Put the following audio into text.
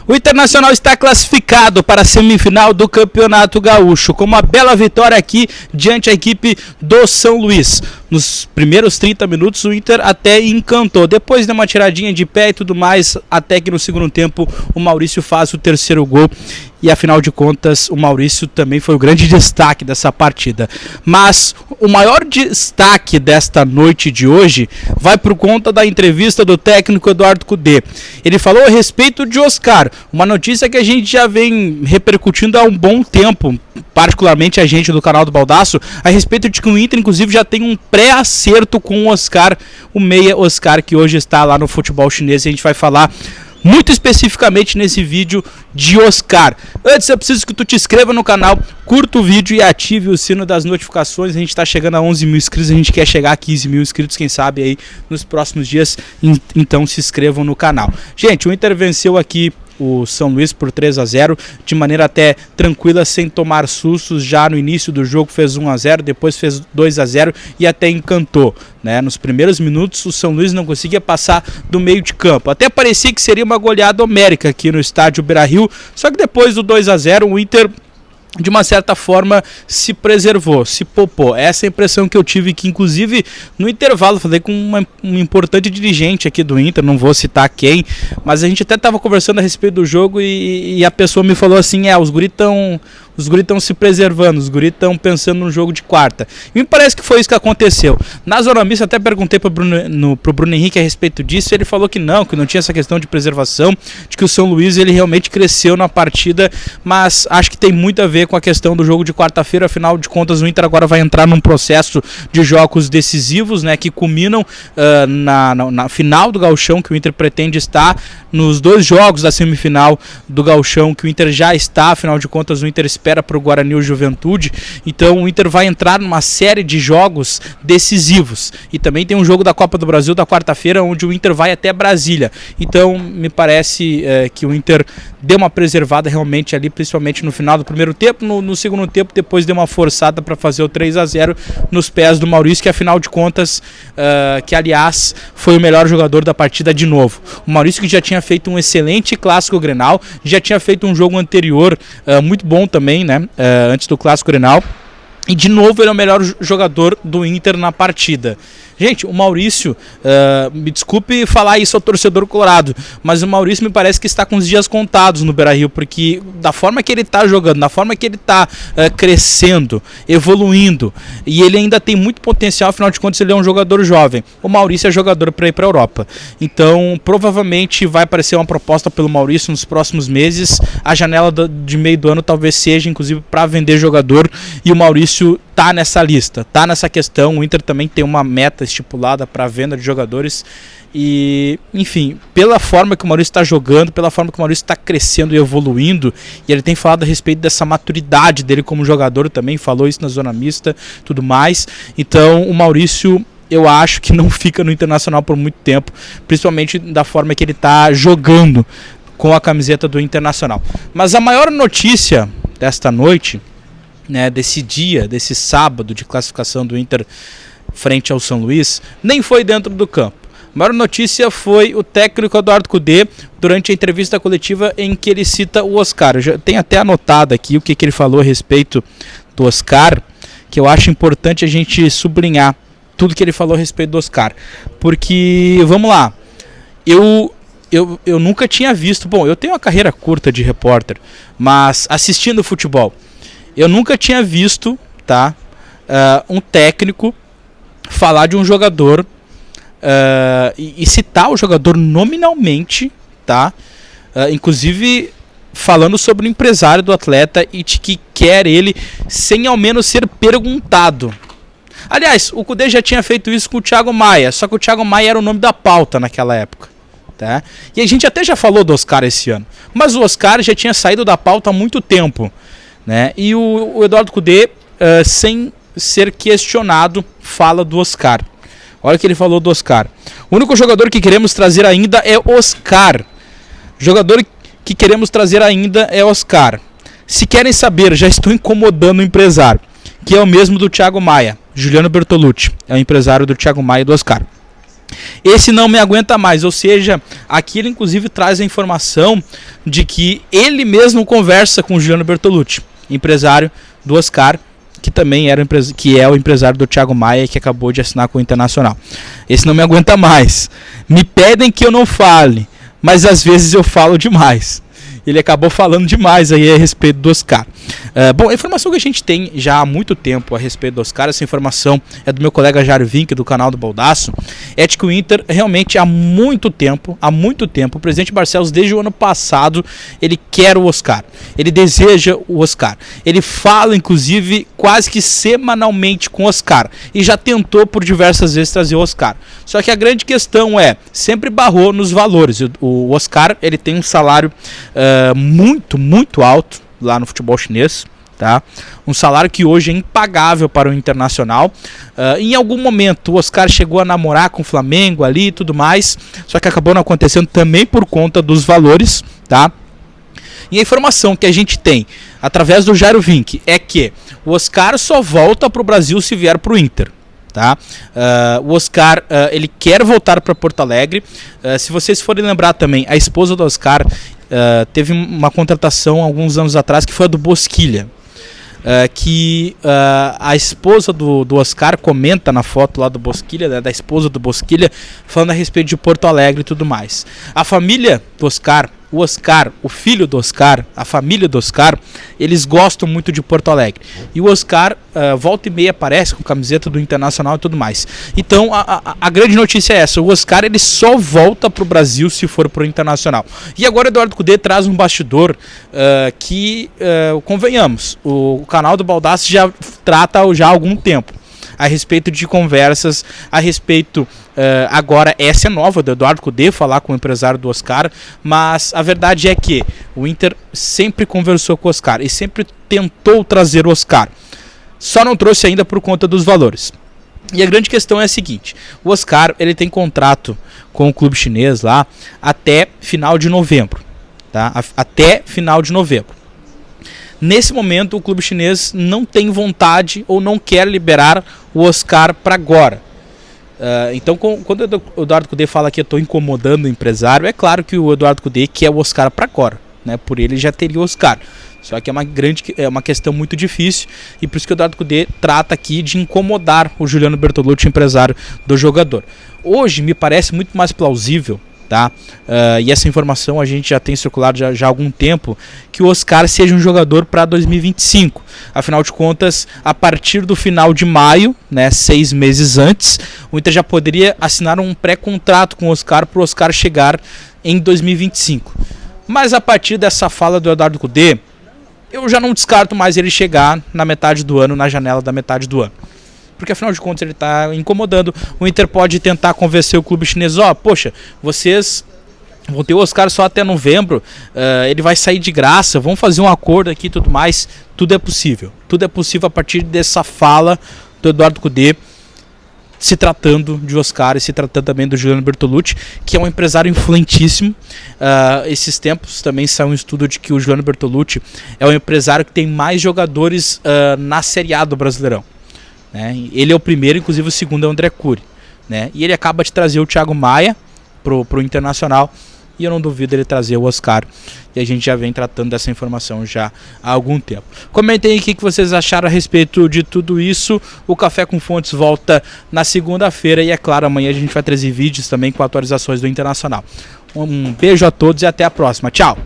O Internacional está classificado para a semifinal do Campeonato Gaúcho, com uma bela vitória aqui diante da equipe do São Luís. Nos primeiros 30 minutos o Inter até encantou, depois de uma tiradinha de pé e tudo mais, até que no segundo tempo o Maurício faz o terceiro gol. E afinal de contas, o Maurício também foi o grande destaque dessa partida. Mas o maior destaque desta noite de hoje vai por conta da entrevista do técnico Eduardo Cudê. Ele falou a respeito de Oscar, uma notícia que a gente já vem repercutindo há um bom tempo, particularmente a gente do canal do Baldaço, a respeito de que o Inter, inclusive, já tem um pré-acerto com o Oscar, o meia Oscar, que hoje está lá no futebol chinês, e a gente vai falar muito especificamente nesse vídeo de Oscar. Antes eu preciso que tu te inscreva no canal, curta o vídeo e ative o sino das notificações. A gente está chegando a 11 mil inscritos, a gente quer chegar a 15 mil inscritos, quem sabe aí nos próximos dias, então se inscrevam no canal. Gente, o Inter venceu aqui o São Luís por 3-0, de maneira até tranquila, sem tomar sustos. Já no início do jogo fez 1-0, depois fez 2-0 e até encantou, né? Nos primeiros minutos o São Luís não conseguia passar do meio de campo, até parecia que seria uma goleada homérica aqui no estádio Beira-Rio, só que depois do 2-0 o Inter de uma certa forma se preservou, se poupou. Essa é a impressão que eu tive, que inclusive no intervalo falei com um importante dirigente aqui do Inter, não vou citar quem, mas a gente até estava conversando a respeito do jogo e a pessoa me falou assim, os guris estão se preservando, os guris estão pensando no jogo de quarta. E me parece que foi isso que aconteceu. Na zona mista até perguntei pro Bruno Henrique a respeito disso, e ele falou que não tinha essa questão de preservação, de que o São Luís ele realmente cresceu na partida, mas acho que tem muito a ver com a questão do jogo de quarta-feira. Afinal de contas o Inter agora vai entrar num processo de jogos decisivos, né, que culminam na final do Gauchão, que o Inter pretende estar nos dois jogos da semifinal do Gauchão, que o Inter já está. Afinal de contas o Inter espera para o Guarani ou Juventude, então o Inter vai entrar numa série de jogos decisivos, e também tem um jogo da Copa do Brasil da quarta-feira, onde o Inter vai até Brasília. Então me parece que o Inter deu uma preservada realmente ali, principalmente no final do primeiro tempo. No segundo tempo, depois deu uma forçada para fazer o 3-0 nos pés do Maurício, que afinal de contas, que aliás foi o melhor jogador da partida de novo. O Maurício, que já tinha feito um excelente clássico Grenal, já tinha feito um jogo anterior muito bom também, né, antes do clássico Grenal, e de novo ele é o melhor jogador do Inter na partida. Gente, o Maurício, me desculpe falar isso ao torcedor colorado, mas o Maurício me parece que está com os dias contados no Beira-Rio, porque da forma que ele está jogando, da forma que ele está crescendo, evoluindo, e ele ainda tem muito potencial, afinal de contas ele é um jogador jovem. O Maurício é jogador para ir para a Europa, então provavelmente vai aparecer uma proposta pelo Maurício nos próximos meses. A janela de meio do ano talvez seja inclusive para vender jogador, e o Maurício tá nessa lista, tá nessa questão. O Inter também tem uma meta estipulada para a venda de jogadores, e enfim, pela forma que o Maurício está jogando, pela forma que o Maurício está crescendo e evoluindo, e ele tem falado a respeito dessa maturidade dele como jogador também, falou isso na zona mista, tudo mais. Então o Maurício, eu acho que não fica no Internacional por muito tempo, principalmente da forma que ele está jogando com a camiseta do Internacional. Mas a maior notícia desta noite, né, desse dia, desse sábado de classificação do Inter frente ao São Luís, nem foi dentro do campo. A maior notícia foi o técnico Eduardo Cudê, durante a entrevista coletiva em que ele cita o Oscar. Eu já tenho até anotado aqui o que ele falou a respeito do Oscar, que eu acho importante a gente sublinhar tudo que ele falou a respeito do Oscar. Porque, vamos lá, eu nunca tinha visto, bom, eu tenho uma carreira curta de repórter, mas assistindo futebol, eu nunca tinha visto, tá, um técnico falar de um jogador e citar o jogador nominalmente, tá, inclusive falando sobre o empresário do atleta e de que quer ele sem ao menos ser perguntado. Aliás, o Cudê já tinha feito isso com o Thiago Maia, só que o Thiago Maia era o nome da pauta naquela época, tá? E a gente até já falou do Oscar esse ano, mas o Oscar já tinha saído da pauta há muito tempo, né? E o Eduardo Cudê, sem ser questionado, fala do Oscar. Olha o que ele falou do Oscar. O único jogador que queremos trazer ainda é Oscar. Jogador que queremos trazer ainda é Oscar. Se querem saber, já estou incomodando o empresário, que é o mesmo do Thiago Maia. Juliano Bertolucci é o empresário do Thiago Maia e do Oscar. esse não me aguenta mais, ou seja, aqui ele inclusive traz a informação de que ele mesmo conversa com o Juliano Bertolucci, empresário do Oscar, que também que é o empresário do Thiago Maia, que acabou de assinar com o Internacional. Esse não me aguenta mais. Me pedem que eu não fale, mas às vezes eu falo demais. Ele acabou falando demais aí a respeito do Oscar. Bom, a informação que a gente tem já há muito tempo a respeito do Oscar, essa informação é do meu colega Jairo Vinck, do canal do Baldaço, é de que o Inter realmente há muito tempo, o presidente Barcelos, desde o ano passado, ele quer o Oscar, ele deseja o Oscar, ele fala inclusive quase que semanalmente com o Oscar, e já tentou por diversas vezes trazer o Oscar, só que a grande questão sempre barrou nos valores. O Oscar, ele tem um salário muito alto lá no futebol chinês, tá? Um salário que hoje é impagável para o Internacional. Em algum momento o Oscar chegou a namorar com o Flamengo ali e tudo mais, só que acabou não acontecendo também por conta dos valores, tá? E a informação que a gente tem através do Jairo Vinck é que o Oscar só volta para o Brasil se vier para o Inter. Tá? O Oscar ele quer voltar para Porto Alegre. Se vocês forem lembrar também, a esposa do Oscar teve uma contratação alguns anos atrás que foi a do Bosquilha, que a esposa do Oscar comenta na foto lá do Bosquilha, né, da esposa do Bosquilha, falando a respeito de Porto Alegre e tudo mais. A família do Oscar, o filho do Oscar, a família do Oscar, eles gostam muito de Porto Alegre. E o Oscar volta e meia aparece com camiseta do Internacional e tudo mais. Então a grande notícia é essa: o Oscar ele só volta para o Brasil se for para o Internacional. E agora o Eduardo Cudê traz um bastidor que, convenhamos, o canal do Baldaço já trata já há algum tempo a respeito de conversas, a respeito, agora essa é nova do Eduardo Cudê, falar com o empresário do Oscar, mas a verdade é que o Inter sempre conversou com o Oscar e sempre tentou trazer o Oscar, só não trouxe ainda por conta dos valores. E a grande questão é a seguinte: o Oscar ele tem contrato com o clube chinês lá até final de novembro, tá? Até final de novembro. Nesse momento, o clube chinês não tem vontade ou não quer liberar o Oscar para agora. Então, quando o Eduardo Cudê fala que eu estou incomodando o empresário, é claro que o Eduardo Cudê quer o Oscar para agora, né? Por ele já teria o Oscar. Só que é uma questão muito difícil, e por isso que o Eduardo Cudê trata aqui de incomodar o Juliano Bertolucci, empresário do jogador. Hoje me parece muito mais plausível, tá? E essa informação a gente já tem circulado já há algum tempo, que o Oscar seja um jogador para 2025. Afinal de contas, a partir do final de maio, né, 6 meses antes, o Inter já poderia assinar um pré-contrato com o Oscar para o Oscar chegar em 2025. Mas a partir dessa fala do Eduardo Cudê, eu já não descarto mais ele chegar na metade do ano, na janela da metade do ano. Porque afinal de contas ele está incomodando. O Inter pode tentar convencer o clube chinês: poxa, vocês vão ter o Oscar só até novembro, ele vai sair de graça, vamos fazer um acordo aqui e tudo mais. Tudo é possível a partir dessa fala do Eduardo Cudê, se tratando de Oscar e se tratando também do Juliano Bertolucci, que é um empresário influentíssimo. Esses tempos também saiu um estudo de que o Juliano Bertolucci é o empresário que tem mais jogadores na Série A do Brasileirão, né? Ele é o primeiro, inclusive o segundo é o André Cury, né? E ele acaba de trazer o Thiago Maia pro Internacional, e eu não duvido ele trazer o Oscar, e a gente já vem tratando dessa informação já há algum tempo. Comentem aí o que vocês acharam a respeito de tudo isso. O Café com Fontes volta na segunda-feira, e é claro, amanhã a gente vai trazer vídeos também com atualizações do Internacional. Um beijo a todos e até a próxima. Tchau!